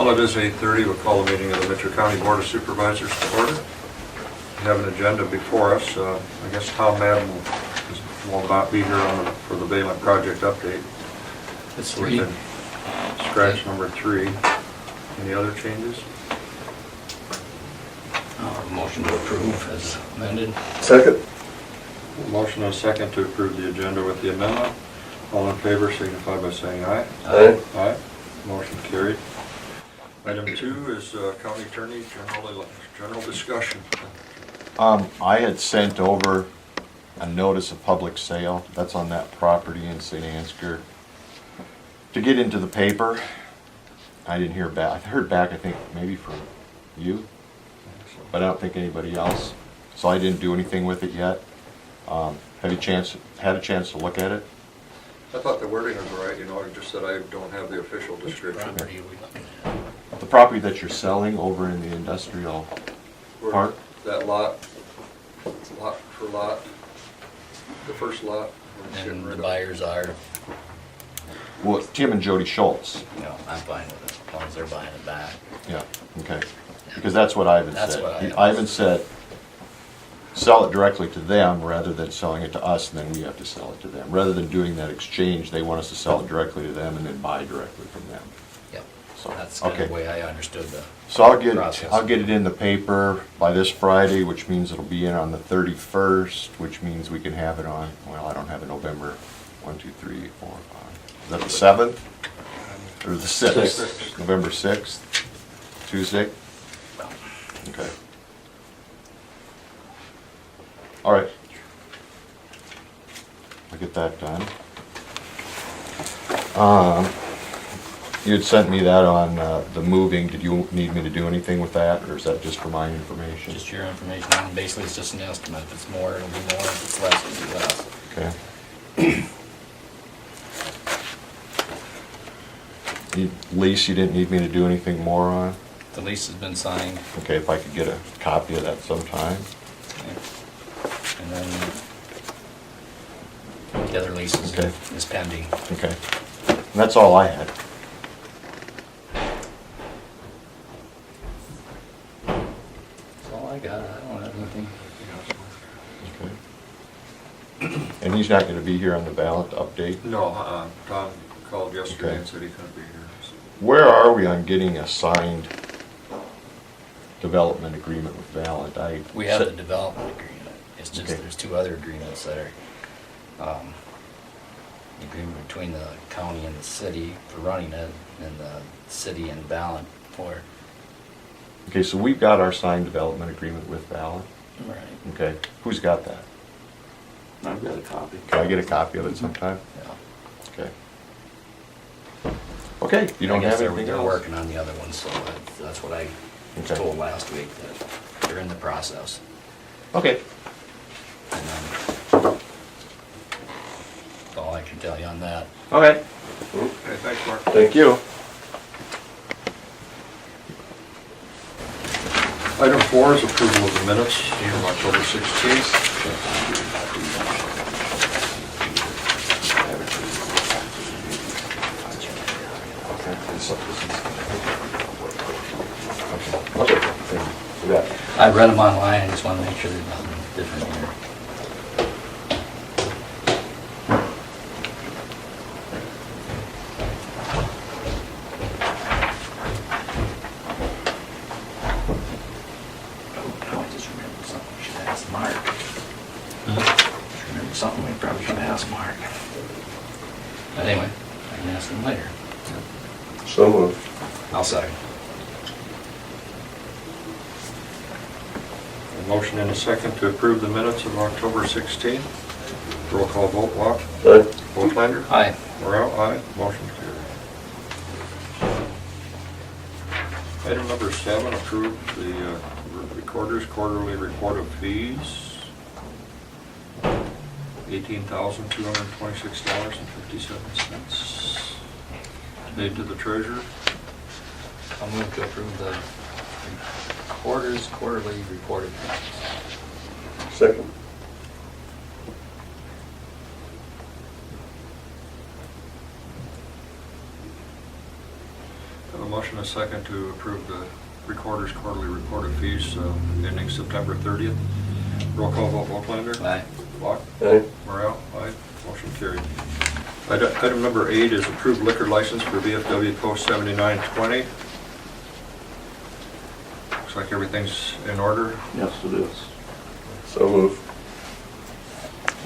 Well, it is 8:30. We'll call the meeting of the Mitchell County Board of Supervisors to order. We have an agenda before us. I guess Tom Madden will not be here for the Balin project update. It's We 3. can scratch number 3. Any other changes? Motion to approve as amended. Second. Motion and a second to approve the agenda with the amendment. All in favor signify by saying aye. Aye. Aye. Motion carried. Item 2 is County Attorney General discussion. I had sent over a notice of public sale, that's on that property in St. Ansgar, to get into the paper. I didn't hear back. I heard back, I think, maybe from you, but I don't think anybody else. So I didn't do anything with it yet. Have you had a chance to look at it? I thought the wording was right, just that I don't have the official description. Property we looking at. The property that you're selling over in the industrial Where park? That lot for lot, the first lot. we're getting And rid the of. buyers are, Well, Tim and Jody Schultz. I'm fine with it, as long as they're buying it back. Yeah, okay. Because that's what Ivan That's said. what Ivan Ivan said, sell it directly to them rather than selling it to us, and then we have to sell it to them. Rather than doing that exchange, they want us to sell it directly to them and then buy directly from them. Yep, So, that's kind of okay. the way I understood the So process. I'll get it in the paper by this Friday, which means it'll be in on the 31st, which means we can have it on, well, I don't have it November 1, 2, 3, 4, 5. Is that the 7th? Or the 6th? Sixth. November 6th, Tuesday? Okay. All right. I'll get that done. You had sent me that on the moving. Did you need me to do anything with that, or is that just for my information? Just your information, and basically it's just an estimate. If it's more, it'll be more. If it's less, it'll be less. Okay. Lease, you didn't need me to do anything more on? The lease has been signed, Okay, if I could get a copy of that sometime. and then the other lease Okay. is pending. Okay. And that's all I had. That's all I got. I don't have anything. Okay. And he's not gonna be here on the ballot update? No, Tom called yesterday Okay. and said he couldn't be here. so. Where are we on getting a signed development agreement with Valent? We have the development agreement. It's just, Okay. there's 2 other agreements that are, the agreement between the county and the city for running it, and the city and Ballant for. Okay, so we've got our signed development agreement with Valent? Right. Okay, who's got that? I've got a copy. Can I get a copy of it sometime? Yeah. Okay. Okay, you don't I guess have they're- anything They're else? working on the other ones, so that's what I was Okay. told last week, that they're in the process. Okay. And then, that's all I can tell you on that. Okay. Okay, thanks, Mark. Thank you. Item 4 is approval of the minutes from October 16th. Okay. You bet. I read them online, I just want to make sure there's nothing different here. Oh, I just remembered something we should ask Mark. Just remembered something we probably should ask Mark. But anyway, I can ask him later. So moved. I'll second. A motion and a second to approve the minutes of October 16th. Roll call vote, Walk. Aye. Volklander. Aye. Morale, aye. Motion carried. Item number 7, approve the recorder's quarterly report of fees. $18,226.57. Paid to the treasurer. I'll move to approve the recorder's quarterly reported fees. Second. Have a motion and a second to approve the recorder's quarterly reported fees ending September 30th. Roll call vote, Volklander. Aye. Block. Aye. Morale. Aye. Motion carried. Item number 8 is approved liquor license for VFW Post 7920. Looks like everything's in order. Yes, it is. So move.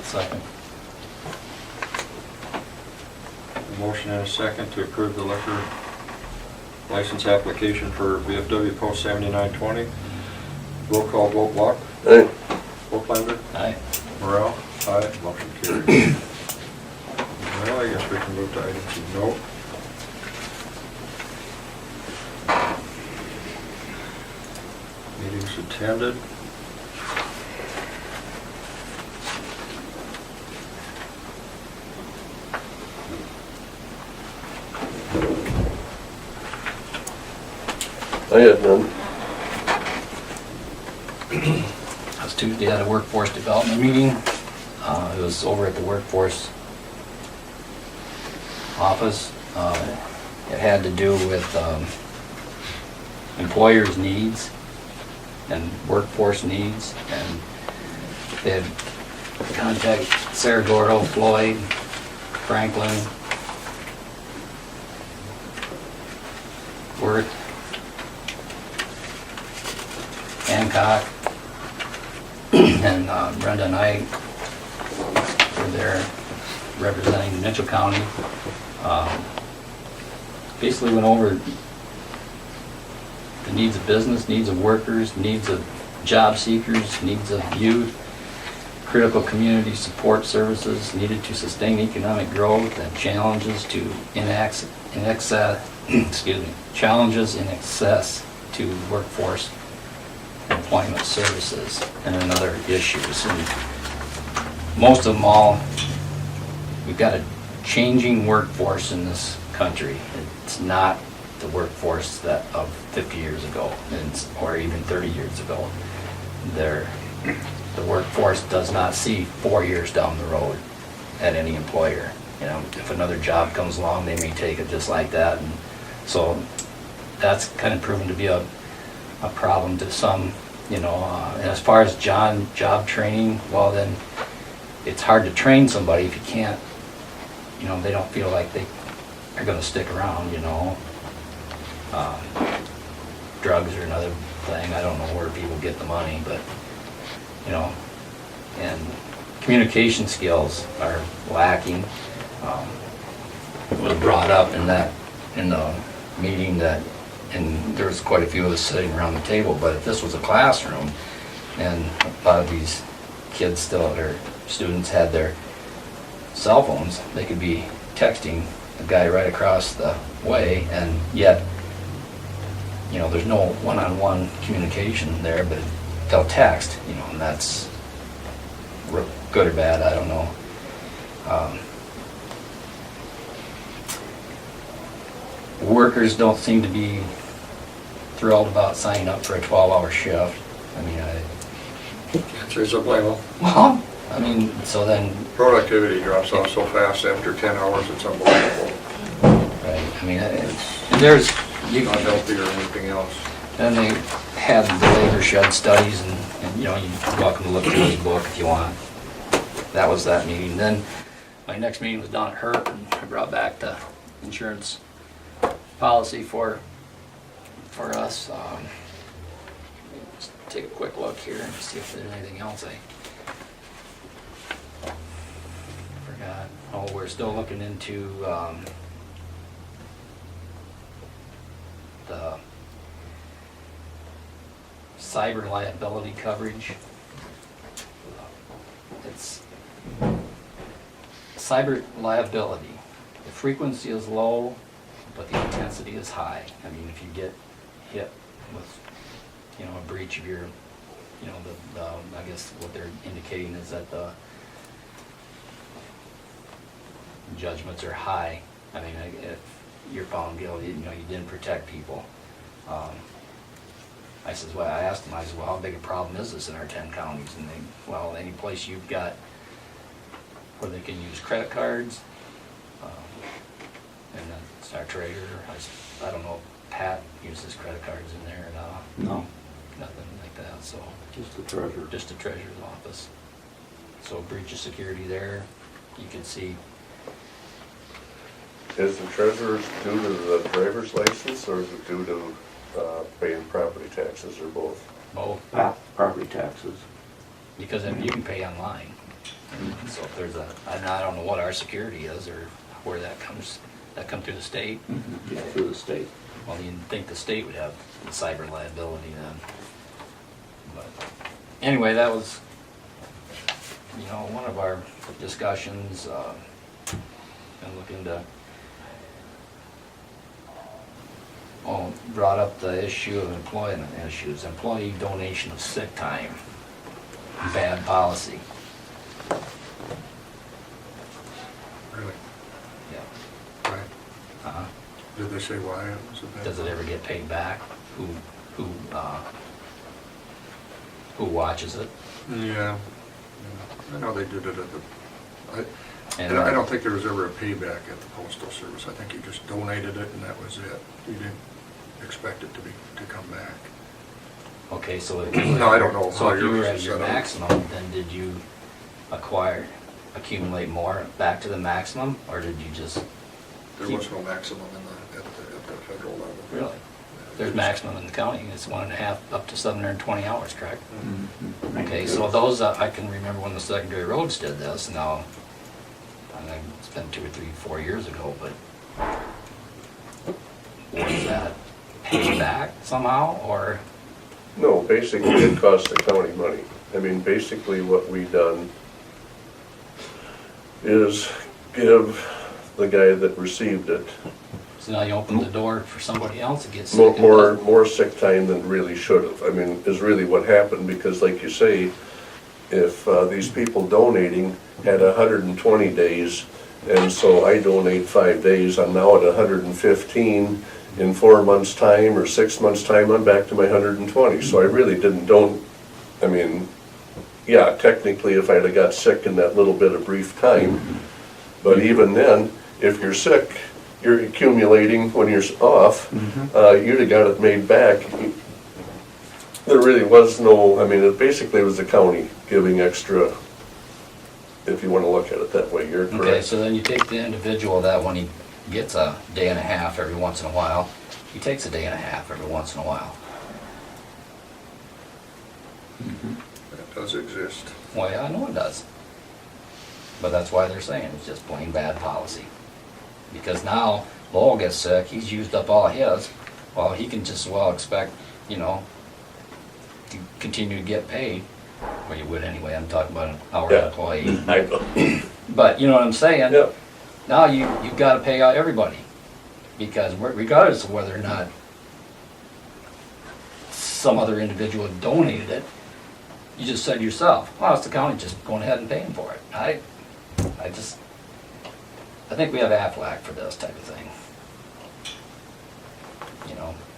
Second. A motion and a second to approve the liquor license application for VFW Post 7920. Roll call vote, Block. Aye. Volklander. Aye. Morale. Aye. Motion carried. Well, I guess we can move to items of note. Meetings attended. I had none. Last Tuesday, I had a workforce development meeting. It was over at the workforce office. It had to do with employers' needs and workforce needs. And they had contacted Sarah Gordo, Floyd, Franklin, Worth, Hancock, and Brenda and I were there representing Mitchell County. Basically went over the needs of business, needs of workers, needs of job seekers, needs of youth, critical community support services needed to sustain economic growth, and challenges challenges in access to workforce employment services, and then other issues. And most of them all, we've got a changing workforce in this country. It's not the workforce that of 50 years ago, or even 30 years ago. The workforce does not see 4 years down the road at any employer. You know, if another job comes along, they may take it just like that. And so that's kind of proven to be a problem to some, you know. And as far as job training, well then, it's hard to train somebody if you can't, you know, they don't feel like they are going to stick around, you know. Drugs are another thing. I don't know where people get the money, but, you know, and communication skills are lacking. It was brought up in the meeting that, and there was quite a few of us sitting around the table, but if this was a classroom and a lot of these kids still, or students had their cell phones, they could be texting a guy right across the way, and yet, you know, there's no one-on-one communication there, but they'll text, you know, and that's good or bad, I don't know. Workers don't seem to be thrilled about signing up for a 12-hour shift. I mean, Answers are blame. well, I mean, so then, Productivity drops off so fast after 10 hours, it's unbelievable. right, I mean, there's, you Not healthy or anything else. and they had the labor shed studies, and you know, you're welcome to look through his book if you want. That was that meeting. Then my next meeting was down at Herb, and I brought back the insurance policy for us. Let's take a quick look here and see if there's anything else I forgot. Oh, we're still looking into the cyber liability coverage. It's cyber liability. The frequency is low, but the intensity is high. I mean, if you get hit with, you know, a breach of your, you know, I guess what they're indicating is that the judgments are high. I mean, if you're found guilty, you know, you didn't protect people. I says, well, I asked them, I said, well, how big a problem is this in our 10 counties? And they, well, any place you've got where they can use credit cards, and then it's our treasurer, I don't know, Pat uses credit cards in there, No, nothing like that, so just the treasurer. just the treasurer's office. So breach of security there, you can see, Is the treasurer's due to the driver's license, or is it due to paying property taxes, or both? both, Property taxes. because then you can pay online. So if there's and I don't know what our security is or where that come through the state. Yeah, through the state. Well, you'd think the state would have cyber liability then. But anyway, that was, one of our discussions, and looking to, brought up the issue of employment issues, employee donation of sick time, bad policy. Really? Yeah. Right. Uh-huh. Did they say why it was a bad? Does it ever get paid back? Who watches it? Yeah. I know they did it at the, And I don't think there was ever a payback at the postal service. I think you just donated it and that was it. You didn't expect it to come back. Okay, so if No, I don't know So how if you yours were at is your set up. maximum, then did you accumulate more back to the maximum, or did you just There keep? was no maximum at the federal level. Really? Yeah, There's just- maximum in the county, it's 1.5 up to 720 hours, correct? Mm-hmm. Okay, so those, I can remember when the secondary roads did this, now, I think it's been 2 or 3, 4 years ago, but was that paid back somehow, or? No, basically it costs the county money. I mean, basically what we done is give the guy that received it So now you open the door for somebody else to get sick? more sick time than really should have. I mean, is really what happened, because like you say, if these people donating had 120 days, and so I donate 5 days, I'm now at 115. In 4 months' time or 6 months' time, I'm back to my 120. So I really I mean, yeah, technically if I'd have got sick in that little bit of brief time, but even then, if you're sick, you're accumulating when you're off, you'd have got it made back. There really was no, I mean, it basically was the county giving extra, if you want to look at it that way, you're correct. Okay, so then you take the individual that when he gets a day and a half every once in a while, he takes a day and a half every once in a while. That does exist. Well, yeah, I know it does. But that's why they're saying it's just plain bad policy. Because now, Lowell gets sick, he's used up all of his, well, he can just well expect, to continue to get paid. Well, you would anyway, I'm talking about an hourly Yeah. employee. I know. But you know what I'm saying? Yeah. Now you've got to pay out everybody, because regardless of whether or not some other individual donated it, you just said yourself, well, it's the county just going ahead and paying for it. I think we have Aflac for this type of thing.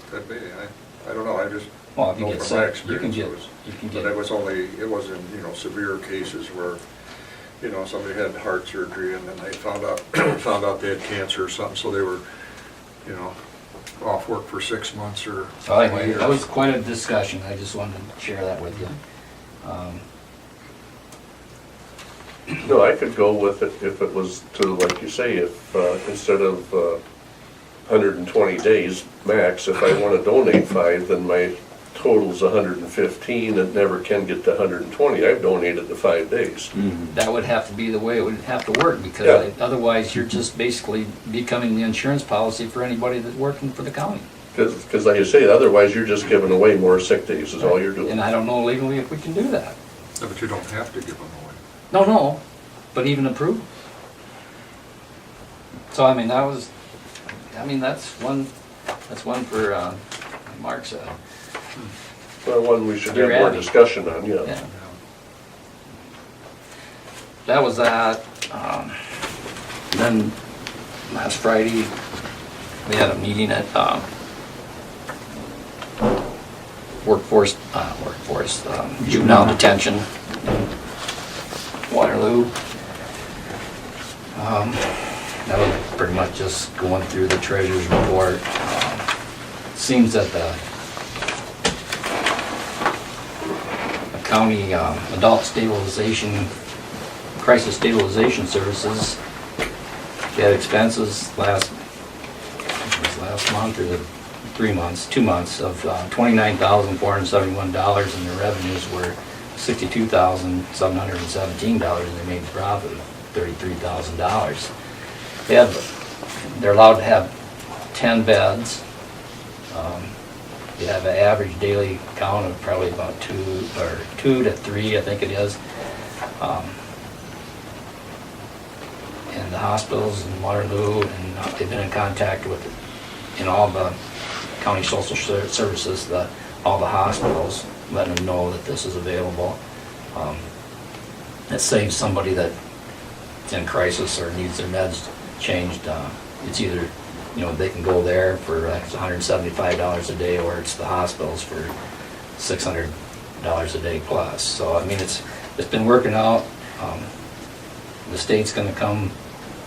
Could be. I don't know. I just Well, if you know get from my sick, you can experience get, but it was in, severe cases where, somebody had heart surgery and then they found out they had cancer or something, so they were, off work for 6 months or. so anyway, years. that was quite a discussion, I just wanted to share that with you. No, I could go with it if it was to, like you say, if instead of 120 days max, if I want to donate 5, then my total's 115 and never can get to 120. I've donated the 5 days. That would have to be the way it would have to work, because Yeah. otherwise you're just basically becoming the insurance policy for anybody that's working for the county. Because like you say, otherwise you're just giving away more sick days is all you're doing. And I don't know legally if we can do that. No, but you don't have to give them away. No, but even approve. So I mean, that's one for, like Mark said. Well, one we should You're have more adding. discussion on, yeah. Yeah. That was that. Then last Friday, we had a meeting at juvenile detention in Waterloo. That was pretty much just going through the treasurer's report, seems that the county adult stabilization, crisis stabilization services, they had expenses last month or 3 months, 2 months of $29,471, and their revenues were $62,717, and they made a profit of $33,000. They're allowed to have 10 beds. You have an average daily count of probably about 2 to 3, I think it is. And the hospitals in Waterloo, and they've been in contact with, in all the county social services, all the hospitals, letting them know that this is available. It saves somebody that's in crisis or needs their meds changed. It's either, they can go there for $175 a day, or it's the hospitals for $600 a day plus. So, I mean, it's been working out. The state's gonna come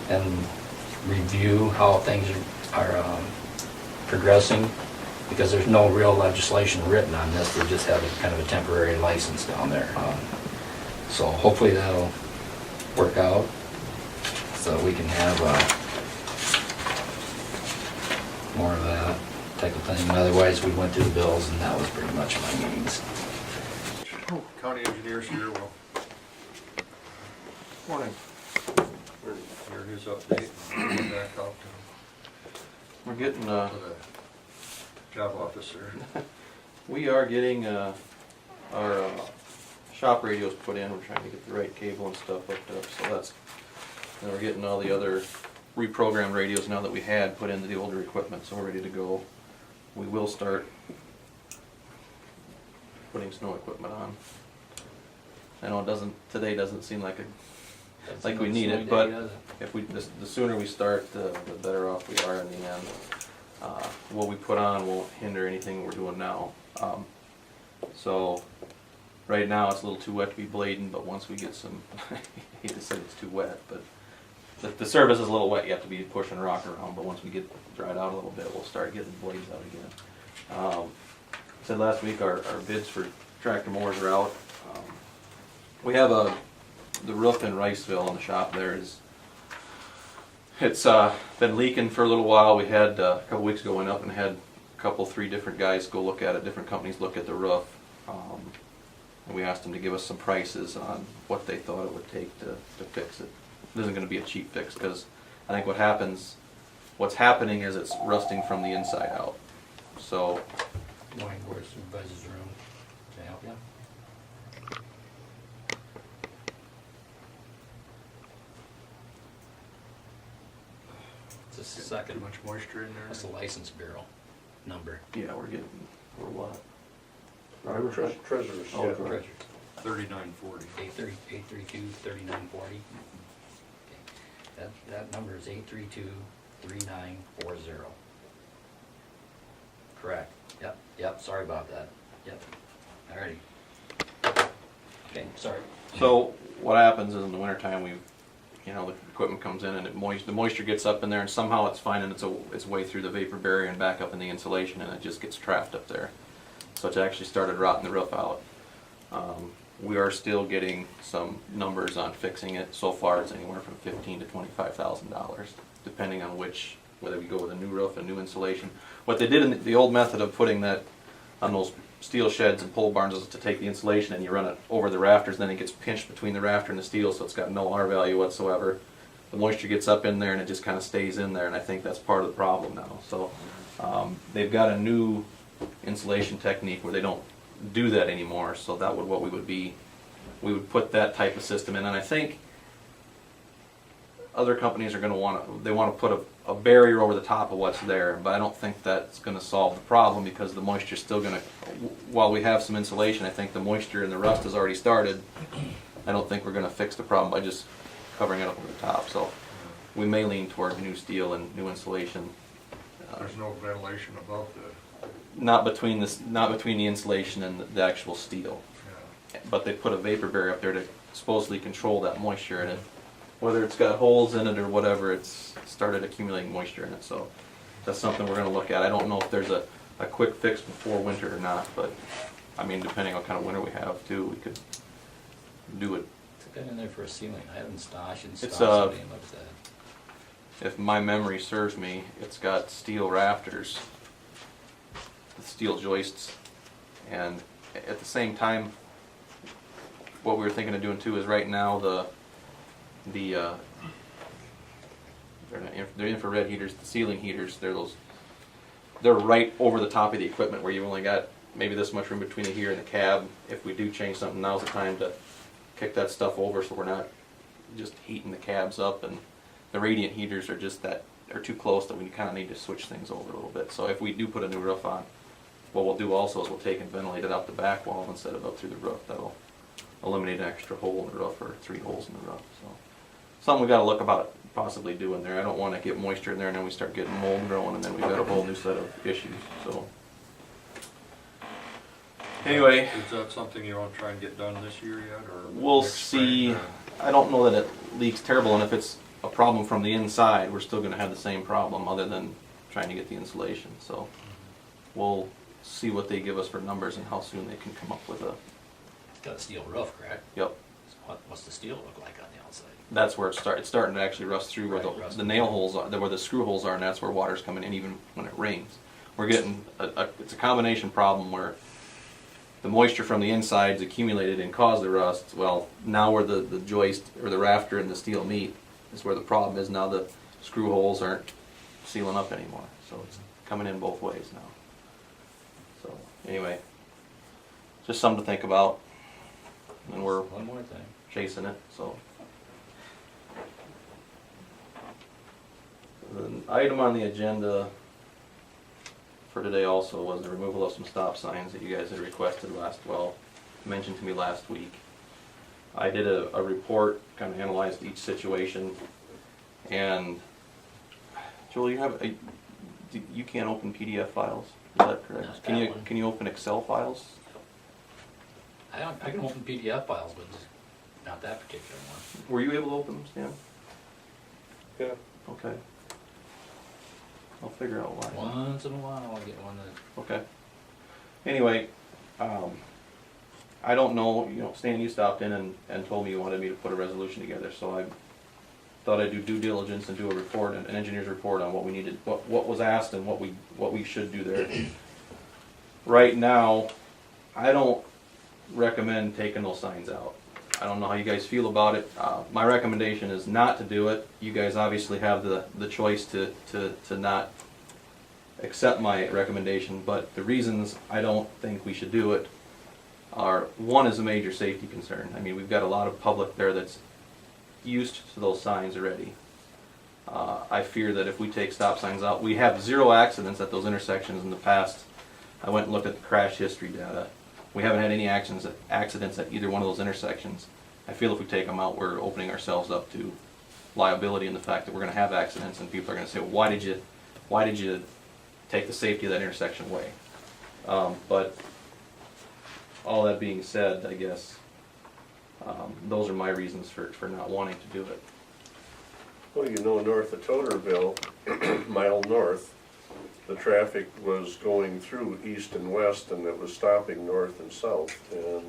and review how things are progressing, because there's no real legislation written on this. They just have a kind of a temporary license down there. So hopefully that'll work out, so we can have more of that type of thing. Otherwise, we went through the bills, and that was pretty much my meetings. County engineers here will Morning. hear his update and go back out We're getting, to the job officer. we are getting, our shop radios put in. We're trying to get the right cable and stuff hooked up, so and we're getting all the other reprogrammed radios now that we had put into the older equipment, so we're ready to go. We will start putting snow equipment on. I know today doesn't seem like we need it, but if the sooner we start, the better off we are in the end. What we put on won't hinder anything we're doing now. So right now it's a little too wet to be blading, but once we get some, I hate to say it's too wet, but the surface is a little wet. You have to be pushing rock around, but once we get dried out a little bit, we'll start getting the blades out again. Said last week our bids for tractor mowers are out. We have the roof in Riceville in the shop there it's been leaking for a little while. We had a couple weeks ago went up and had three different guys go look at it, different companies look at the roof. And we asked them to give us some prices on what they thought it would take to fix it. It isn't going to be a cheap fix, because I think what's happening is it's rusting from the inside out. So, Morning, Board of Supervisors room. Can I help you? It's a second. Much moisture in there? That's the license bureau number. yeah, we're what? Treasurers, Oh, yeah. correct. 3940. 832-3940. That number is 832-3940. Correct. Yep, sorry about that. Yep. Alrighty. Okay, sorry. So what happens is in the wintertime, the equipment comes in and the moisture gets up in there, and somehow it's finding its way through the vapor barrier and back up in the insulation, and it just gets trapped up there. So it actually started rotting the roof out. We are still getting some numbers on fixing it. So far, it's anywhere from $15,000 to $25,000, depending on whether we go with a new roof and new insulation. What they did in the old method of putting that on those steel sheds and pole barns is to take the insulation and you run it over the rafters, then it gets pinched between the rafter and the steel, so it's got no R value whatsoever. The moisture gets up in there and it just kind of stays in there, and I think that's part of the problem now. So they've got a new insulation technique where they don't do that anymore, so that would we would put that type of system in, and I think other companies are going to want to put a barrier over the top of what's there, but I don't think that's going to solve the problem, because the moisture's still going to, while we have some insulation, I think the moisture and the rust has already started. I don't think we're going to fix the problem by just covering it up over the top, so we may lean toward new steel and new insulation. There's no ventilation above the, Not between the insulation and the actual steel, but they put a vapor barrier up there to supposedly control that moisture in it. Whether it's got holes in it or whatever, it's started accumulating moisture in it. So that's something we're going to look at. I don't know if there's a a quick fix before winter or not, but, I mean, depending on what kind of winter we have too, we could do it. It's been in there for a ceiling, I haven't stopped It's, somebody and looked at it. If my memory serves me, it's got steel rafters, with steel joists, and at the same time, what we were thinking of doing too is right now they're infrared heaters, the ceiling heaters, they're right over the top of the equipment where you've only got maybe this much room between the heater and the cab. If we do change something, now's the time to kick that stuff over so we're not just heating the cabs up, and the radiant heaters are too close that we kind of need to switch things over a little bit. So if we do put a new roof on, what we'll do also is we'll take and ventilate it out the back wall instead of up through the roof. That'll eliminate an extra hole in the roof, or 3 holes in the roof. So something we got to look about possibly doing there. I don't want to get moisture in there and then we start getting mold growing and then we've got a whole new set of issues. So anyway, Is that something you want to try and get done this year yet, or? we'll next spring, see. or- I don't know that it leaks terrible, and if it's a problem from the inside, we're still going to have the same problem other than trying to get the insulation. So we'll see what they give us for numbers and how soon they can come up with a, It's got a steel roof, correct? yep. So what's the steel look like on the outside? That's where it's starting to actually rust through where Right, rust. the nail holes are, where the screw holes are, and that's where water's coming in even when it rains. We're getting, it's a combination problem where the moisture from the inside's accumulated and caused the rust. Well, now where the joist or the rafter and the steel meet is where the problem is. Now the screw holes aren't sealing up anymore, so it's coming in both ways now. So anyway, just something to think about, and we're One more thing. chasing it, so. The item on the agenda for today also was the removal of some stop signs that you guys had requested mentioned to me last week. I did a report, kind of analyzed each situation, and Joel, you can't open PDF files, is that correct? Not Can that you, one. can you open Excel files? I can open PDF files, but not that particular one. Were you able to open them, Stan? Yeah. Okay. I'll figure out why. Once in a while, I'll get one that, Okay. Anyway, I don't know, Stan, you stopped in and told me you wanted me to put a resolution together, so I thought I'd do due diligence and do a report, an engineer's report on what we needed, what was asked and what we should do there. Right now, I don't recommend taking those signs out. I don't know how you guys feel about it. My recommendation is not to do it. You guys obviously have the choice to not accept my recommendation, but the reasons I don't think we should do it are, one is a major safety concern. I mean, we've got a lot of public there that's used to those signs already. I fear that if we take stop signs out, we have 0 accidents at those intersections in the past. I went and looked at the crash history data. We haven't had any accidents at either one of those intersections. I feel if we take them out, we're opening ourselves up to liability in the fact that we're going to have accidents, and people are going to say, well, why did you take the safety of that intersection away? But all that being said, I guess those are my reasons for not wanting to do it. Well, north of Totterville, mile north, the traffic was going through east and west, and it was stopping north and south. And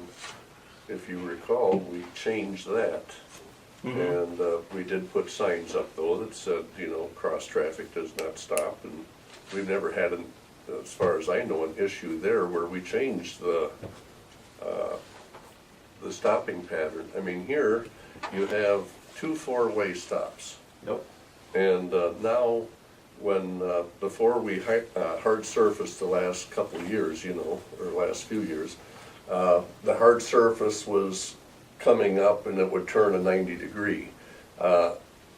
if you recall, we changed that. And we did put signs up though that said, cross traffic does not stop. And we've never had, as far as I know, an issue there where we changed the stopping pattern. I mean, here you have 2 4-way stops. Yep. And now, when before we hard surfaced the last couple of years, or last few years, the hard surface was coming up and it would turn a 90-degree.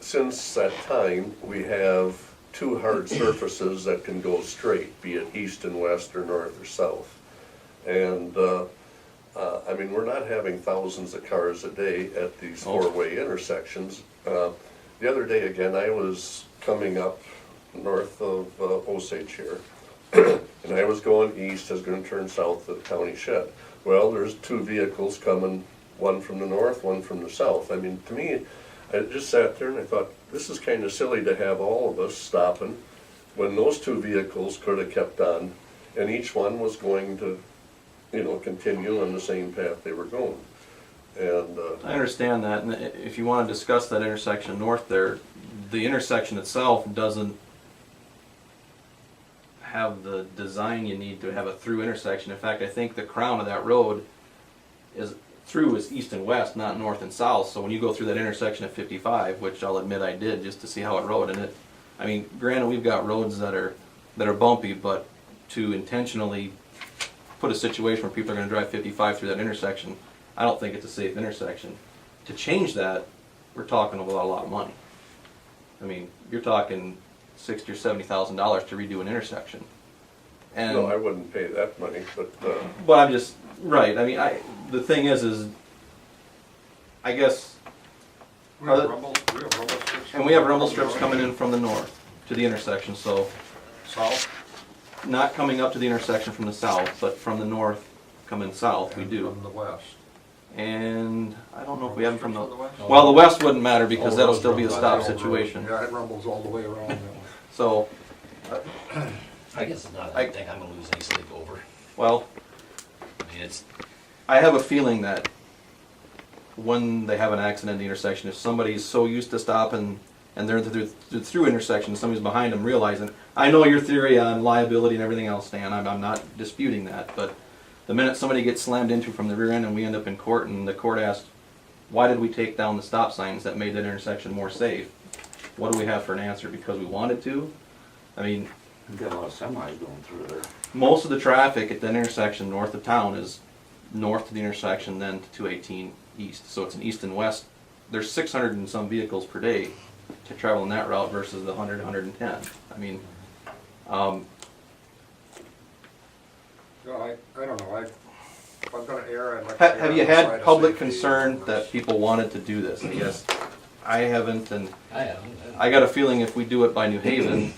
Since that time, we have 2 hard surfaces that can go straight, be it east and west or north or south. And I mean, we're not having thousands of cars a day at these 4-way intersections. The other day again, I was coming up north of Osage here, and I was going east, I was going to turn south to the county shed. Well, there's 2 vehicles coming, one from the north, one from the south. I mean, to me, I just sat there and I thought, this is kind of silly to have all of us stopping when those 2 vehicles could have kept on and each one was going to, you know, continue on the same path they were going. And, I understand that, and if you want to discuss that intersection north there, the intersection itself doesn't have the design you need to have a through intersection. In fact, I think the crown of that road is east and west, not north and south. So when you go through that intersection at 55, which I'll admit I did just to see how it rode, and it, I mean, granted we've got roads that are bumpy, but to intentionally put a situation where people are going to drive 55 through that intersection, I don't think it's a safe intersection. To change that, we're talking about a lot of money. I mean, you're talking $60,000 or $70,000 to redo an intersection. And no, I wouldn't pay that money, but, I'm just right. I mean, the thing is I guess, We have rumble strips. and we have rumble strips coming in from the north to the intersection. So South? not coming up to the intersection from the south, but from the north coming south, we and do. From the west. And I don't know if we have them from the west? well, the west wouldn't matter because Oh, that'll those still be a rumbles, stop that's the old road. situation. Yeah, it rumbles all the way around that way. So, I guess it's not, I- I think I'm gonna lose any sleep over. well, I mean, it's, I have a feeling that when they have an accident at the intersection, if somebody's so used to stopping and they're through intersection, somebody's behind them realizing, I know your theory on liability and everything else, Stan, I'm not disputing that, but the minute somebody gets slammed into from the rear end and we end up in court and the court asks, why did we take down the stop signs that made that intersection more safe? What do we have for an answer? Because we wanted to? I mean, We've got a lot of semis going through there. most of the traffic at that intersection north of town is north to the intersection, then to 218 east. So it's an east and west. There's 600 and some vehicles per day to travel on that route versus the 100, 110. I mean, Yeah, I don't know, if I'm gonna err, I'd like to. err have you on the side had of public safety concern over- that people wanted to do this? I guess I haven't, and I haven't. I got a feeling if we do it by New Haven,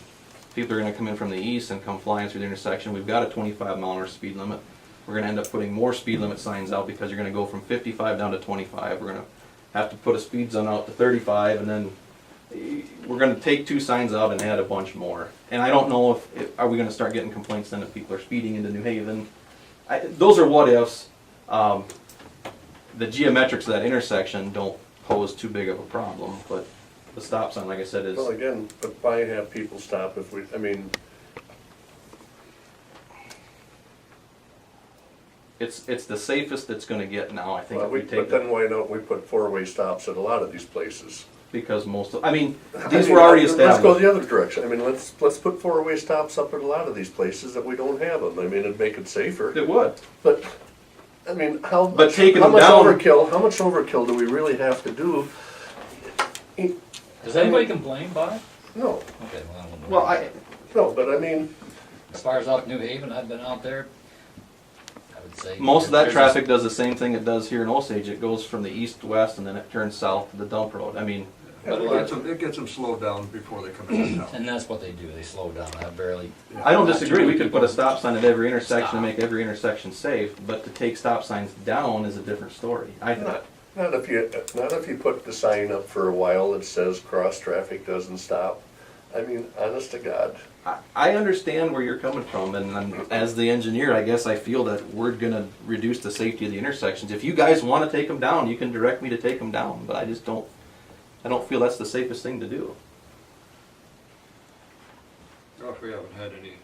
people are gonna come in from the east and come flying through the intersection. We've got a 25-mile-an-hour speed limit. We're gonna end up putting more speed limit signs out because you're gonna go from 55 down to 25. We're gonna have to put a speed zone out to 35, and then we're gonna take 2 signs out and add a bunch more. And I don't know if are we gonna start getting complaints then if people are speeding into New Haven. Those are what ifs. The geometrics of that intersection don't pose too big of a problem, but the stop sign, like I said, is. well, again, but why have people stop if we, I mean, It's the safest it's gonna get now, I think, well, if we but take then it, why don't we put four-way stops at a lot of these places? because most of, I mean, I these mean, were already Let's go established. the other direction. I mean, let's put four-way stops up at a lot of these places that we don't have them. I mean, it'd make it safer. It would. But, I mean, But taking how them much down- how much overkill do we really have to do? Does anybody complain, Bob? No, Okay, well, I wouldn't. Well, no, but I mean, As far as out New Haven, I've been out there, I would say. most of that there's traffic does the same thing it does here in Osage. It goes from the east to west and then it turns south to the dump road. I mean, It gets them slowed down before they come into town. And that's what they do, they slow down, I barely. I don't disagree. We could put a stop sign at every intersection and make every intersection safe, but to take stop signs down is a different story, I think. not if you put the sign up for a while that says cross traffic doesn't stop. I mean, honest to God. I understand where you're coming from, and as the engineer, I guess I feel that we're gonna reduce the safety of the intersections. If you guys wanna take them down, you can direct me to take them down, but I just don't feel that's the safest thing to do. Well, if we haven't had any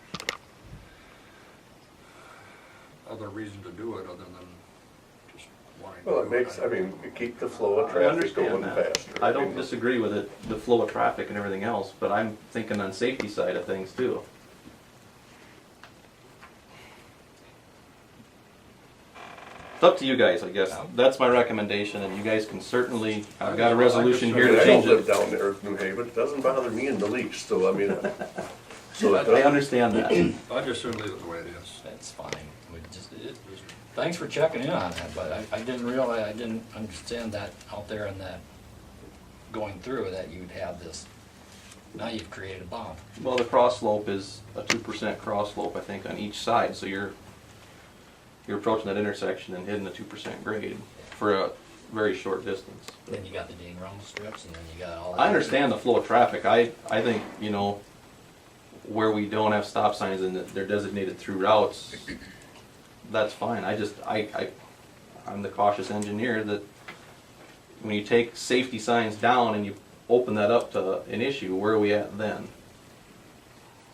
other reason to do it other than just wanting to Well, do it makes, I mean, you keep the flow of I traffic understand going that. faster. I don't disagree with it, the flow of traffic and everything else, but I'm thinking on safety side of things too. It's up to you guys, I guess. That's my recommendation, and you guys can certainly, I've got a resolution here to I change don't live it. down there in New Haven, it doesn't bother me in the least, so I mean, so it I doesn't. understand that. I just soon leave it the way it is. That's fine, we just, thanks for checking in on that, but I didn't realize, I didn't understand that out there in that, going through that you'd have this, now you've created a bump. Well, the cross slope is a 2% cross slope, I think, on each side, so you're approaching that intersection and hitting a 2% grade for a very short distance. Then you got the ding rumble strips, and then you got all that. I understand the flow of traffic. I think, where we don't have stop signs and that they're designated through routes, that's fine. I'm the cautious engineer that when you take safety signs down and you open that up to an issue, where are we at then?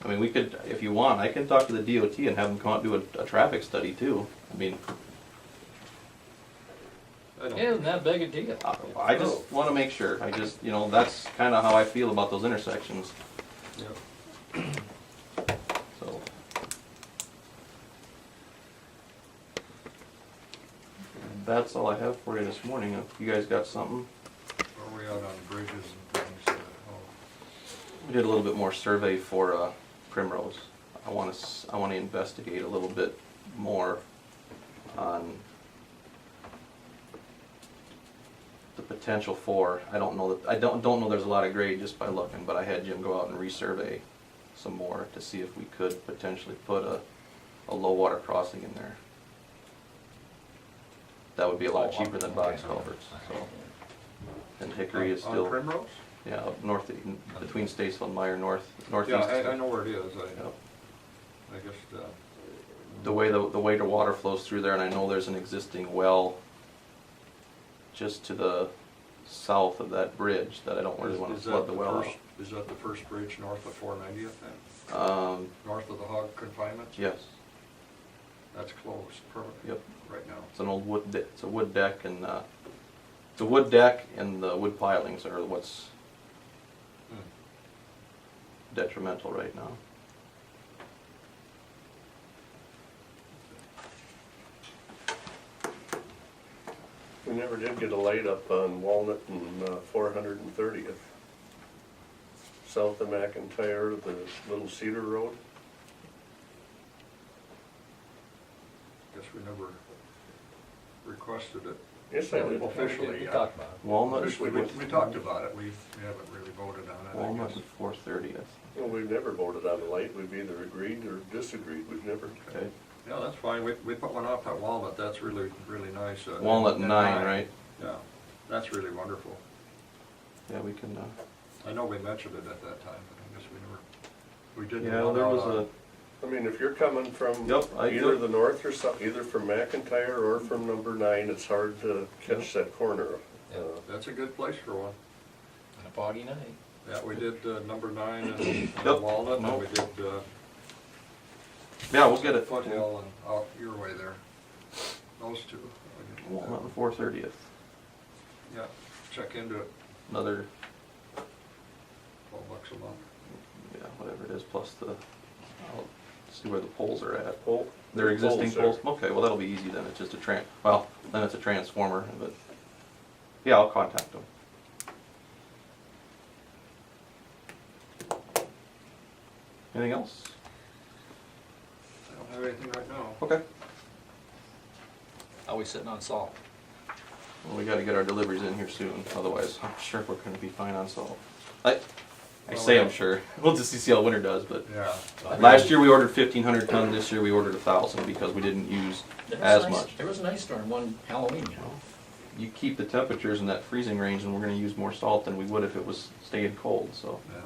I mean, we could, if you want, I can talk to the DOT and have them come out and do a traffic study too. I mean, I don't- It isn't that big a deal. I just wanna make sure. I just, you know, that's kinda how I feel about those intersections, Yep. so. And that's all I have for you this morning. If you guys got something, Where are we at on bridges and things? Oh, we did a little bit more survey for Primrose. I wanna investigate a little bit more on the potential for, I don't know there's a lot of grade just by looking, but I had Jim go out and resurvey some more to see if we could potentially put a low water crossing in there. That would be a lot cheaper than box culverts, so. And Hickory is On still, Primrose? yeah, up north, between Statesville and Meyer, northeast. Yeah, I know where it is. Yep. I guess, The way the water flows through there, and I know there's an existing well just to the south of that bridge that I don't really want to is that flood the well out. Is that the first bridge north of 490th then? North of the hog confinement? Yes, That's closed permanently yep. right now. It's an old wood, it's a wood deck and, it's a wood deck and the wood pilings are what's detrimental right now. We never did get a light up on Walnut and 430th. South of McIntyre, the little Cedar Road. Guess we never requested it. Yes, I did. Officially, We yeah. talked about it. Walnut, Officially, we talked about it. We haven't really voted on it, I Walnut guess. and 430th, Well, we've never voted on a light. We've either agreed or disagreed. We've never. okay. Yeah, that's fine. We put one off at Walnut. That's really, really nice. Walnut and 9, right? Yeah, that's really wonderful. Yeah, we can, I know we mentioned it at that time, but I guess we didn't. yeah, there was a, I mean, if you're coming from Yep, I either do. the north or south, either from McIntyre or from number 9, it's hard to catch that corner. Yeah. Uh, That's a good place for one. On a foggy night. Yeah, we did number 9 and Yep. Walnut, and Nope. we did yeah, we'll get it. Foothill and out your way there. Those two. Walnut and 430th, Yeah, check into it, another, $12 a month. yeah, whatever it is, plus I'll see where the poles are at. Pole? They're existing Poles poles? Okay, well, that'll be easy then, it's just a well, then it's a transformer, but, yeah, I'll contact them. Anything else? I don't have anything right now. Okay. Always sitting on salt. Well, we gotta get our deliveries in here soon, otherwise I'm sure we're gonna be fine on salt. I Well, say I'm yeah. sure, we'll just see how winter does, but Yeah. last year we ordered 1,500 ton, this year we ordered 1,000 because we didn't use There was as nice- much. There was an ice storm one Halloween, you know. You keep the temperatures in that freezing range and we're gonna use more salt than we would if it was staying cold, so. Yeah.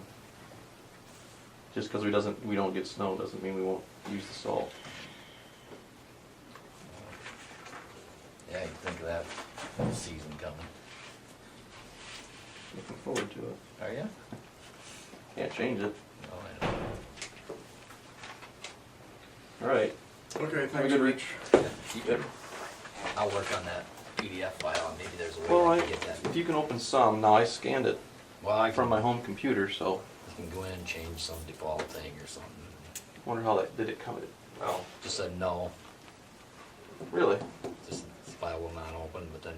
Just because we don't get snow doesn't mean we won't use the salt. Yeah, you think of that season coming. Looking forward to it. Are you? Can't change it. No, I don't. All right. Okay, Have a thanks, good Rich. Yeah, you could- I'll work on that PDF file, and maybe there's a Well, way I can get that. if you can open some, now I scanned it Well, I from can, my home computer, so I can go in and change some default thing or something. wonder how that, did it come? Oh, Just said no, really? just this file will not open, but then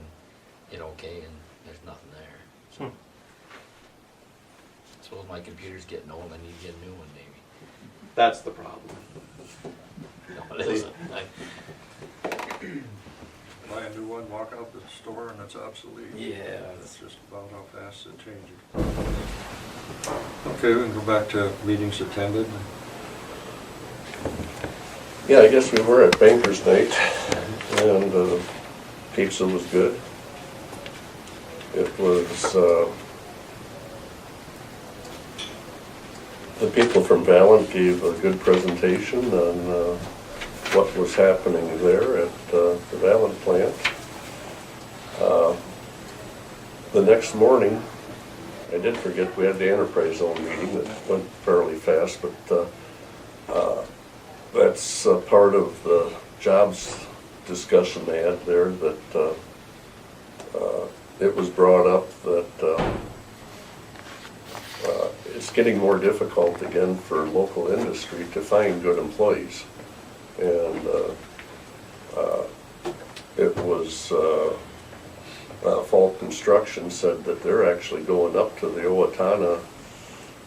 hit OK and there's nothing there. So, Hmm. suppose my computer's getting old, I need to get a new one maybe. That's the problem. No, it isn't. Buy a new one, walk out the store, and it's obsolete. Yeah. That's just about how fast it changes. Okay, we can go back to meetings attended. Yeah, I guess we were at Banker's Night, and pizza was good. It was The people from Valent gave a good presentation on what was happening there at the Valent plant. The next morning, I did forget, we had the enterprise zone meeting that went fairly fast, but that's part of the jobs discussion they had there, that it was brought up that it's getting more difficult again for local industry to find good employees. And it was Falk Construction said that they're actually going up to the Owatonna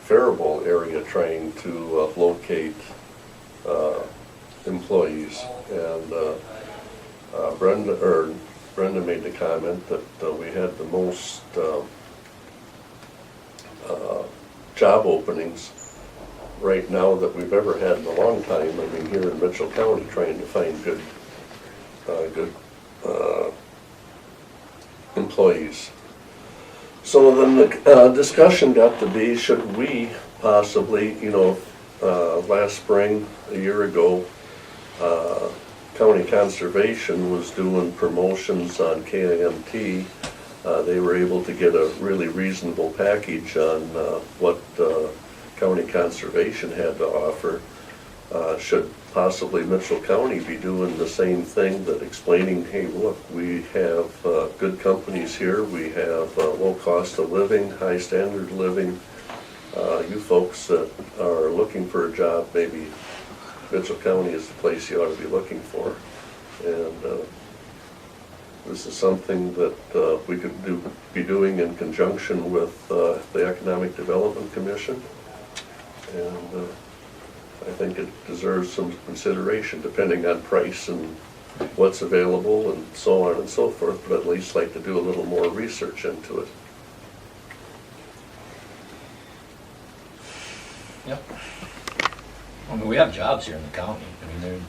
Faribault area trying to locate employees. And Brenda made the comment that we had the most job openings right now that we've ever had in a long time. I mean, here in Mitchell County, trying to find good employees. So then the discussion got to be, should we possibly, last spring, a year ago, County Conservation was doing promotions on KIMT. They were able to get a really reasonable package on what County Conservation had to offer. Should possibly Mitchell County be doing the same thing, that explaining, hey, look, we have good companies here, we have low cost of living, high standard of living. You folks that are looking for a job, maybe Mitchell County is the place you ought to be looking for. And this is something that we could be doing in conjunction with the Economic Development Commission. And I think it deserves some consideration depending on price and what's available and so on and so forth, but at least like to do a little more research into it. Yep. I mean, we have jobs here in the county. I mean,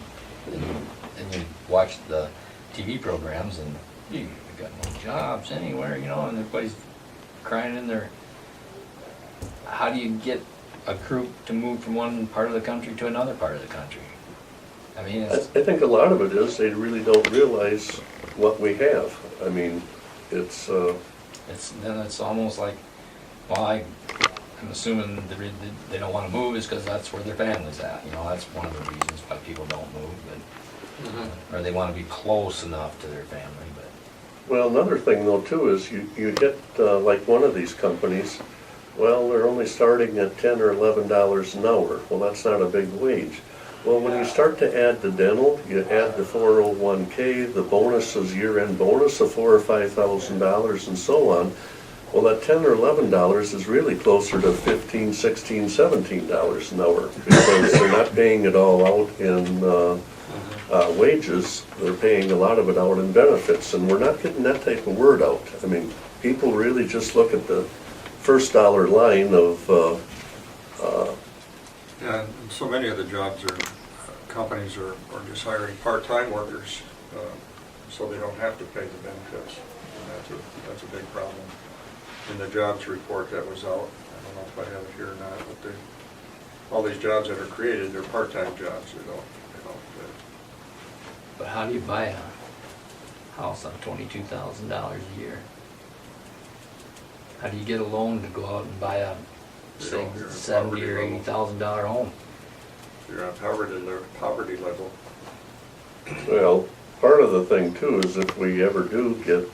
and you watch the TV programs and you got no jobs anywhere, and everybody's crying in there. How do you get a group to move from one part of the country to another part of the country? I mean, I think a lot of it is they really don't realize what we have. I mean, it's almost like, well, I'm assuming they don't want to move is because that's where their family's at. That's one of the reasons why people don't move, or they want to be close enough to their family. But well, another thing though too is you get like one of these companies. Well, they're only starting at $10 or $11 an hour. Well, that's not a big wage. Well, when you start to add the dental, you add the 401k, the bonuses, year-end bonus of $4,000 or $5,000 and so on. Well, that $10 or $11 is really closer to $15, $16, $17 an hour, because they're not paying it all out in wages. They're paying a lot of it out in benefits, and we're not getting that type of word out. I mean, people really just look at the first dollar line of Yeah, and so many of the jobs companies are just hiring part-time workers, so they don't have to pay the benefits. And that's a big problem. In the jobs report that was out, I don't know if I have it here or not, but all these jobs that are created, they're part-time jobs, But how do you buy a house on $22,000 a year? How do you get a loan to go out and buy a say $70,000 or $80,000 home? You're on poverty level. well, part of the thing too is if we ever do get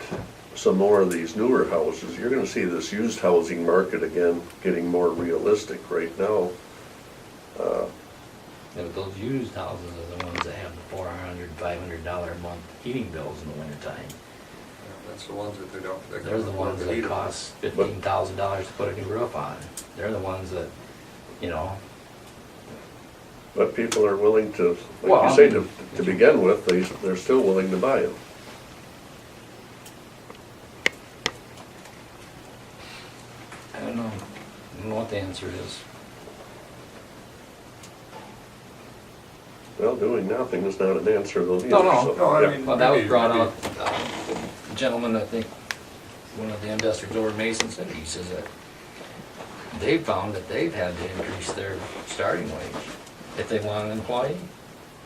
some more of these newer houses, you're gonna see this used housing market again getting more realistic right now. Yeah, but those used houses are the ones that have the $400, $500 a month heating bills in the wintertime. That's the ones that they don't. They're the ones that cost $15,000 to put a new roof on. They're the ones that, But people are willing to, Well, like you say, to begin with, they're still willing to buy them. I don't know what the answer is. Well, doing nothing is not an answer though either. No. No, I yeah. mean, Well, that was maybe- brought maybe- out, gentleman, I think, one of the investors over at Mason said, he says that they've found that they've had to increase their starting wage if they want an employee.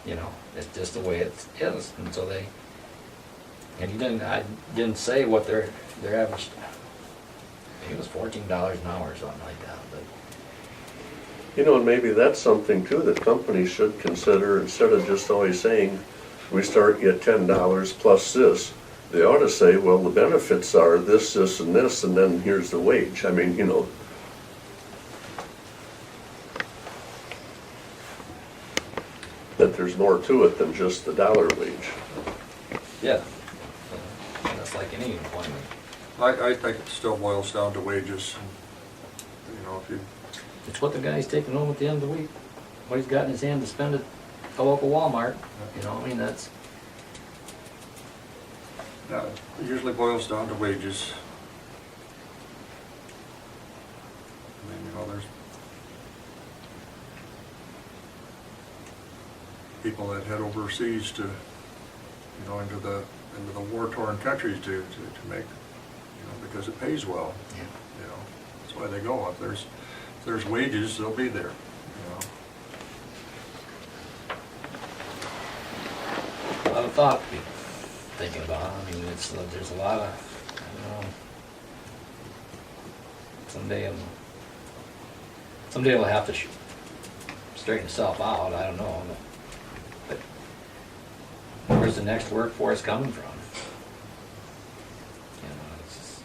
You know, it's just the way it is, and so they, and I didn't say what their average, it was $14 an hour or something like that, but. You know, and maybe that's something too that companies should consider, instead of just always saying, we start you at $10 plus this. They ought to say, well, the benefits are this, this, and this, and then here's the wage. I mean, you know. That there's more to it than just the dollar wage. Yeah. That's like any employment. I think it still boils down to wages. You know, if you, It's what the guy's taking home at the end of the week, what he's got in his hand to spend at the local Walmart, you know, I mean, that's, yeah, it usually boils down to wages. I mean, you know, there's people that head overseas to, you know, into the war-torn countries to make, you know, because it pays well. yeah. You know, that's why they go. If there's wages, they'll be there, you know. A lot of thought to be thinking about. I mean, there's a lot of, I don't know. Someday it'll have to straighten itself out. I don't know. But where's the next workforce coming from? You know, it's just,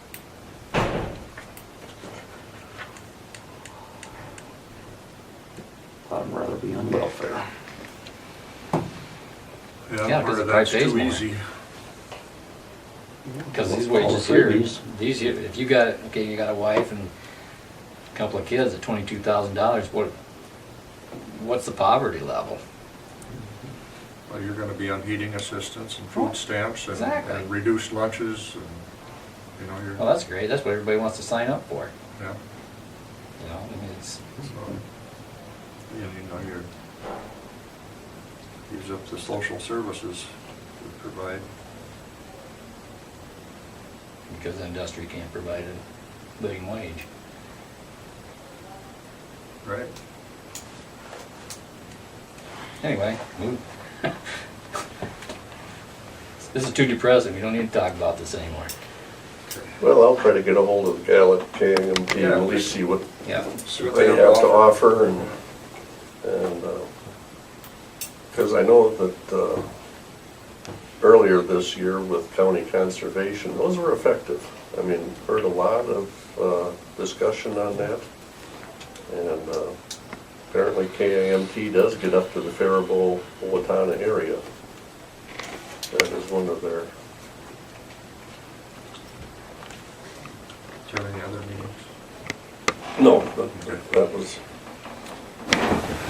I'd rather be on welfare. Yeah, Yeah, part 'cause of the that's price pays too more. easy. because these Well, wages here, freebies. these here, if you got, okay, you got a wife and a couple of kids at $22,000, what's the poverty level? Well, you're gonna be on heating assistance and food stamps and Exactly. and reduced lunches and, you know, Well, that's great. That's what everybody wants to sign up for. yeah. You know, I mean, it's, So, you know, you use up the social services we provide. because the industry can't provide a living wage. Right? Anyway, move. This is too depressing. We don't need to talk about this anymore. Well, I'll try to get a hold of the gal at KMT Yeah. and at least see what Yeah. See what they have to offer and, because I know that earlier this year with county conservation, those were effective. I mean, heard a lot of discussion on that. And apparently KAMT does get up to the Faribault, Owatonna area. That is one of their, Do you have any other meetings? no, that was,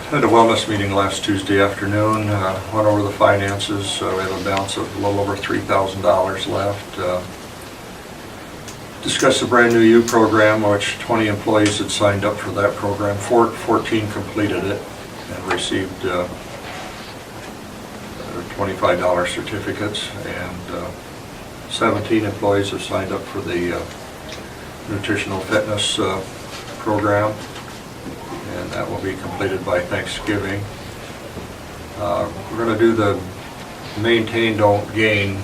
Had a wellness meeting last Tuesday afternoon, went over the finances. We have a balance of a little over $3,000 left. Discussed the brand new U program, which 20 employees had signed up for that program. 14 completed it and received $25 certificates, and 17 employees have signed up for the nutritional fitness program, and that will be completed by Thanksgiving. We're going to do the Maintain, Don't Gain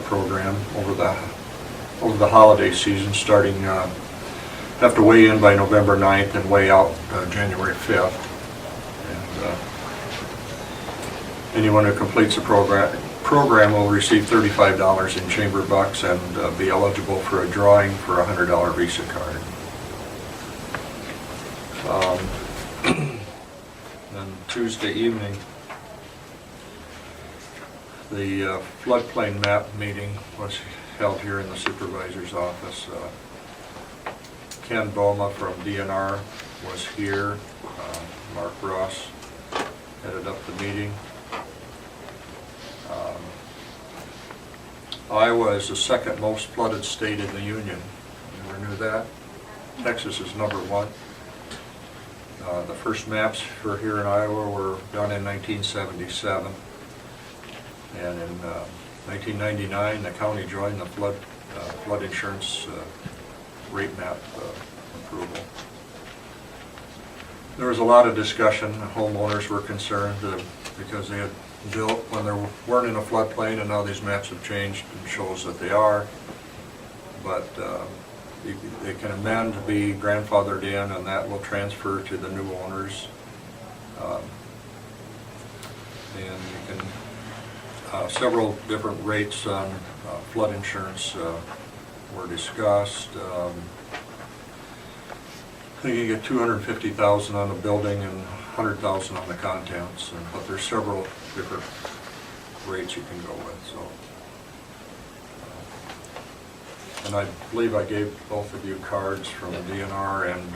program over the holiday season, starting, have to weigh in by November 9th and weigh out January 5th. And anyone who completes the program will receive $35 in chamber bucks and be eligible for a drawing for a $100 Visa card. Then Tuesday evening, the floodplain map meeting was held here in the supervisor's office. Ken Boma from DNR was here. Mark Ross headed up the meeting. Iowa is the second most flooded state in the union. You never knew that? Texas is number one. The first maps for here in Iowa were done in 1977. And in 1999, the county joined the flood insurance rate map approval. There was a lot of discussion, homeowners were concerned because they had built when they weren't in a floodplain, and now these maps have changed and shows that they are. But they can amend to be grandfathered in, and that will transfer to the new owners. And you can, several different rates on flood insurance were discussed. I think you get $250,000 on the building and $100,000 on the contents, but there's several different rates you can go with. So, and I believe I gave both of you cards from the DNR and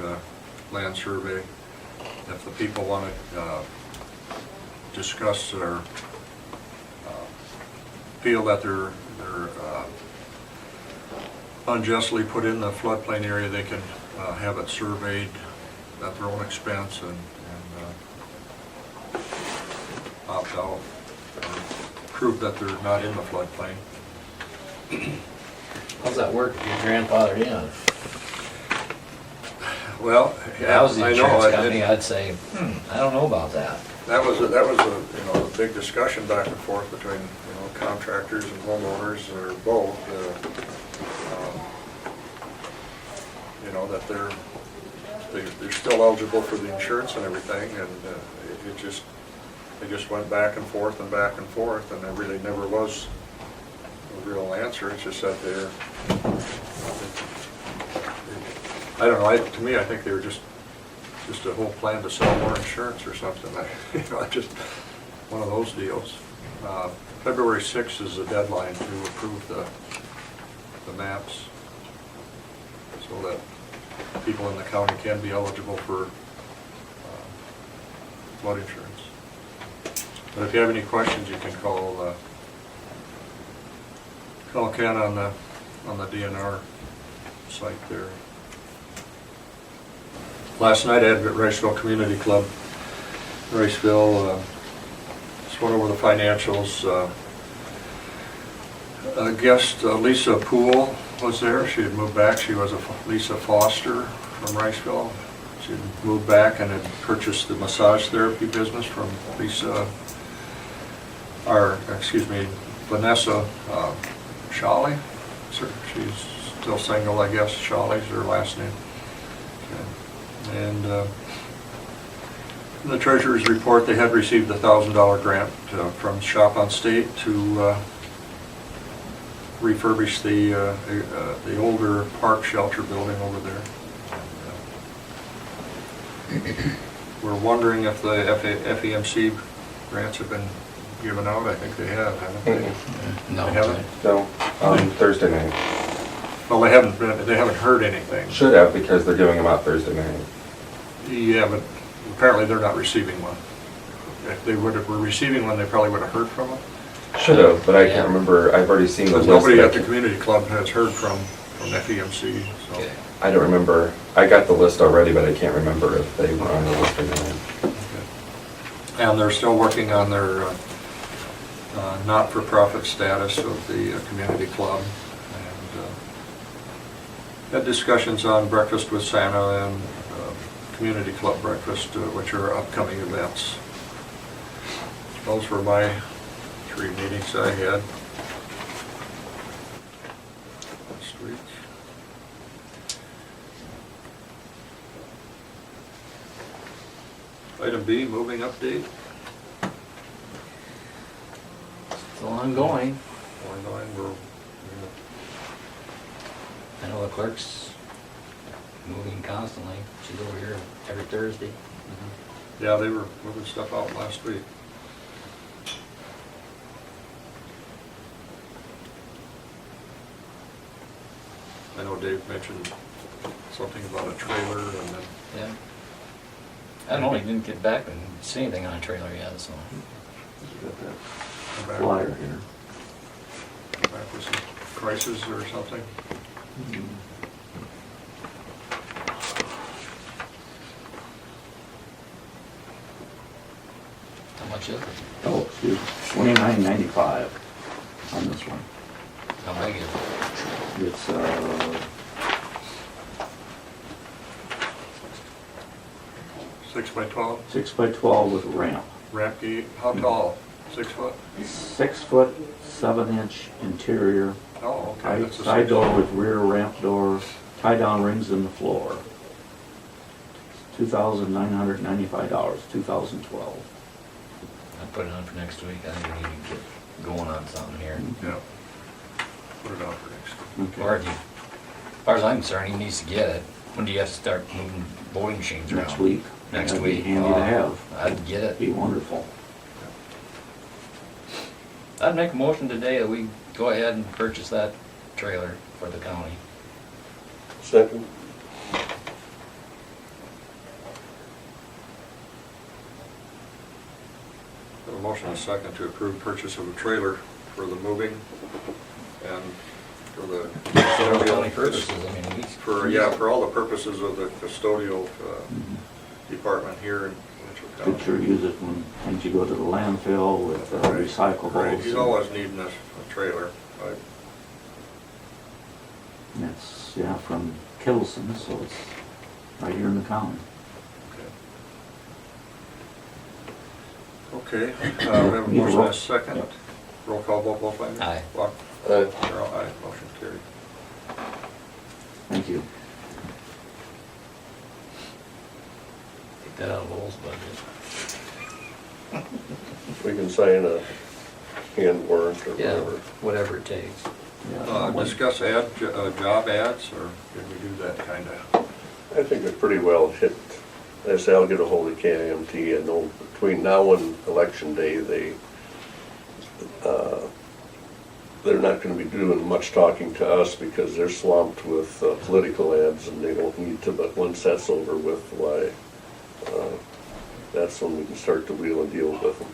Land Survey. If the people want to discuss or feel that they're unjustly put in the floodplain area, they can have it surveyed at their own expense and opt out, or prove that they're not in the floodplain. How's that work if you're grandfathered in? Well, If I was the I know, insurance company, I'd say, I don't know about that. that was a a big discussion back and forth between contractors and homeowners, or both. That they're still eligible for the insurance and everything, and they just went back and forth, and there really never was a real answer. It's just that I don't know. To me, I think they were just a whole plan to sell more insurance or something. Just one of those deals. February 6th is the deadline to approve the maps, so that people in the county can be eligible for flood insurance. But if you have any questions, you can call Ken on the DNR site there. Last night I had at Riceville Community Club, Riceville, just went over the financials. Guest Lisa Poole was there. She had moved back. She was Lisa Foster from Riceville. She had moved back and had purchased the massage therapy business from Vanessa Shawley. She's still single, I guess. Shawley's her last name. And in the treasurer's report, they had received a $1,000 grant from Shop on State to refurbish the older park shelter building over there. We're wondering if the FEMC grants have been given out. I think they have, haven't they? No. They haven't? No, on Thursday night. Well, they haven't heard anything. Should have, because they're giving them out Thursday night. Yeah, but apparently they're not receiving one. If they were receiving one, they probably would have heard from them. Should have, but I Yeah. can't remember. I've already seen the Because list. nobody but I at the can't- community club has heard from FEMC, so. Okay. I don't remember. I got the list already, but I can't remember if they were on the list or not. And they're still working on their not-for-profit status of the community club. And had discussions on breakfast with Santa and community club breakfast, which are upcoming events. Those were my 3 meetings I had last week. Item B, moving update. Still ongoing. We're I know the clerk's moving constantly. She's over here every Thursday. yeah, they were moving stuff out last week. I know Dave mentioned something about a trailer and then Yeah. I don't know, he didn't get back and see anything on a trailer yet, so. Got that come back, flyer here. back with some prices or something. How much is it? Oh, excuse me, $29.95 on this one. How big is it? It's, 6 by 12, 6 by 12 with a ramp. ramp gate, how tall? 6 foot? 6 foot, 7-inch interior, Oh, okay. That's a side 6. door with rear ramp door, tie down rings in the floor. $2,995, 2012. I'll put it on for next week. I think we need to get going on something here. Yeah. Put it on for next week. Or if you, as far as I'm concerned, he needs to get it. When do you have to start moving bowling machines around? Next week. Next That'd be week. handy to have. I'd get it. Be wonderful. I'd make a motion today that we go ahead and purchase that trailer for the county. Second? Have a motion and a second to approve purchase of a trailer for the moving and for the For county purposes, I mean, we. for all the purposes of the custodial department here in Mitchell Could County. sure use it when you go to the landfill with Right. recyclables. Right, he's always needing a trailer. Right. And it's, yeah, from Kittleson, so it's right here in the county. Okay, we have a motion and a second. Yep. Roll call vote, both items? Aye. Walk. Aye. Carol, aye. Motion carried. Thank you. Take that out of Lowell's budget. We can sign a hand warrant or Yeah, whatever. whatever it takes. Yeah, Discuss job ads, or did we do that kind of? I think it pretty well hit. I say I'll get a hold of KIMT. I know between now and election day, they're not gonna be doing much talking to us because they're swamped with political ads and they don't need to, but once that's over with, why, that's when we can start to wheel and deal with them.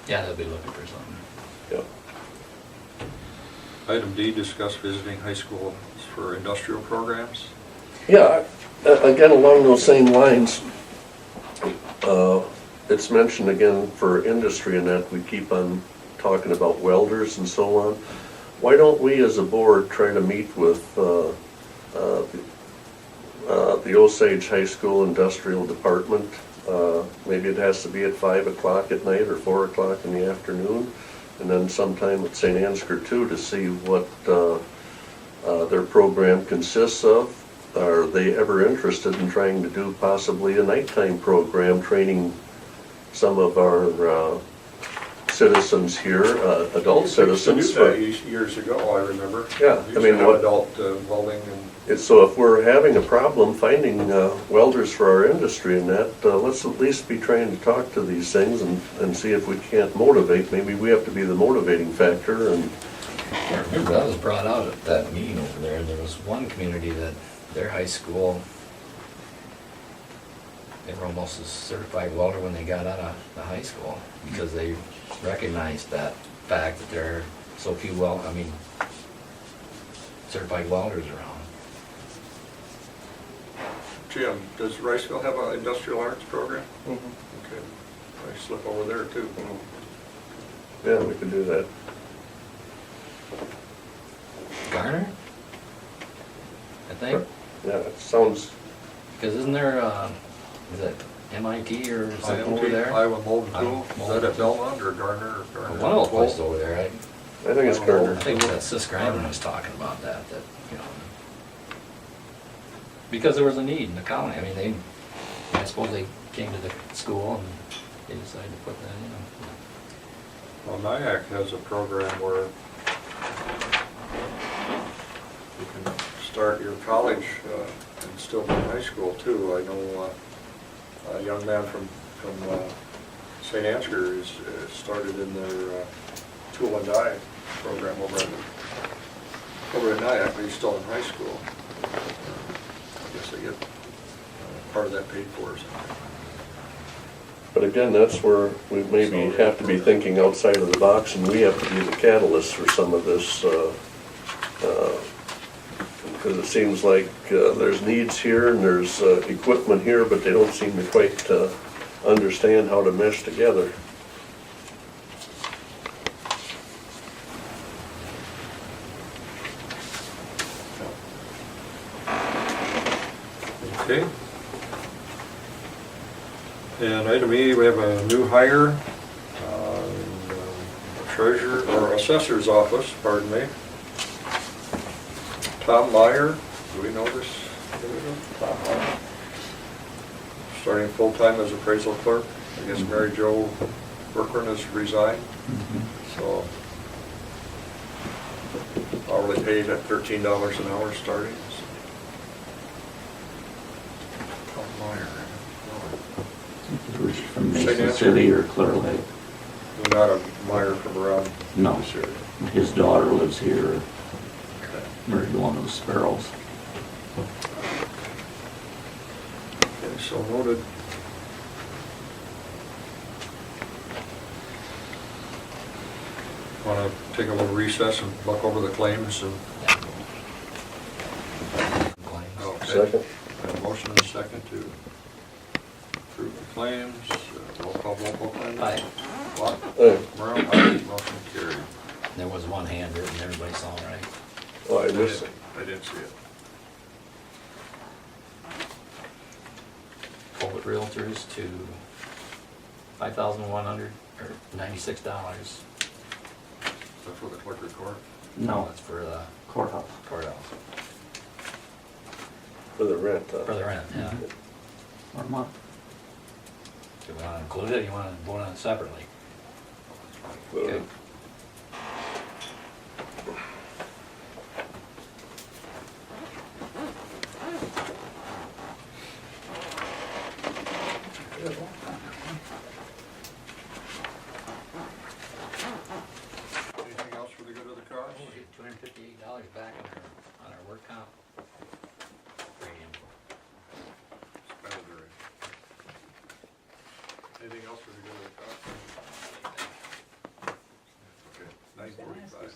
Yeah, they'll be looking for something. Yep. Item D, discuss visiting high schools for industrial programs. Yeah, again, along those same lines, it's mentioned again for industry and that we keep on talking about welders and so on. Why don't we as a board try to meet with the Osage High School Industrial Department? Maybe it has to be at 5 o'clock at night or 4 o'clock in the afternoon. And then sometime at St. Ansgar too, to see what their program consists of. Are they ever interested in trying to do possibly a nighttime program, training some of our citizens here, adult citizens? We used to do that years ago, I remember. Yeah, We I used mean, to have what- adult welding and. So if we're having a problem finding welders for our industry and that, let's at least be trying to talk to these things and see if we can't motivate. Maybe we have to be the motivating factor and, I remember that was brought out at that meeting over there. There was one community that their high school, they were almost a certified welder when they got out of the high school because they recognized that fact that there are so few certified welders around. Jim, does Riceville have an industrial arts program? Okay, I slip over there too. yeah, we could do that. Garner? I think, Yeah, it sounds, because isn't there, is it MIT or something over there? Iowa Mold and Iowa Tool, is that at Belmont or Garner? or Garner? One of those places over there, I think it's Gardner. I think that Susquehanna was talking about that, you know, because there was a need in the county. I mean, I suppose they came to the school and they decided to put that in. Well, NIAC has a program where you can start your college and still be in high school too. I know a young man from St. Ansgar is started in their tool and die program over at NIAC, but he's still in high school. I guess they get part of that paid for or something. But again, that's where we maybe have to be thinking outside of the box and we have to be the catalyst for some of this. Because it seems like there's needs here and there's equipment here, but they don't seem to quite understand how to mesh together. Okay, And item E, we have a new hire, in the treasurer, or assessor's office, pardon me. Tom Meyer, do we know this? Tom Meyer. Starting full-time as appraisal clerk. I guess Mary Jo Berkman has resigned, so hourly paid at $13 an hour starting. Tom Meyer. Was she from Say Mason that. City or Clear Lake? Not a Meyer from around No. this area. His daughter lives here, Okay. married to one of the Sparrows. Okay, so noted. Want to take a little recess and look over the claims and, Claims. okay. Second? I have a motion and a second to approve the claims. Roll call, claims. Aye. What? Aye. Merle, aye, motion carried. There was one handwritten, everybody saw, right? Oh, I missed it. I didn't see it. Colbert Realtors to $5,196. That's for the clerk of court. No, That's for the courthouse. courthouse, For the rent, for the rent, yeah. Or a month. Do you want to include it, or you want to vote on it separately? Okay. Anything else for the good of the cause? We'll get $258 back on our work comp premium. Mandatory. Anything else for the good of the cause? Okay, 9:45.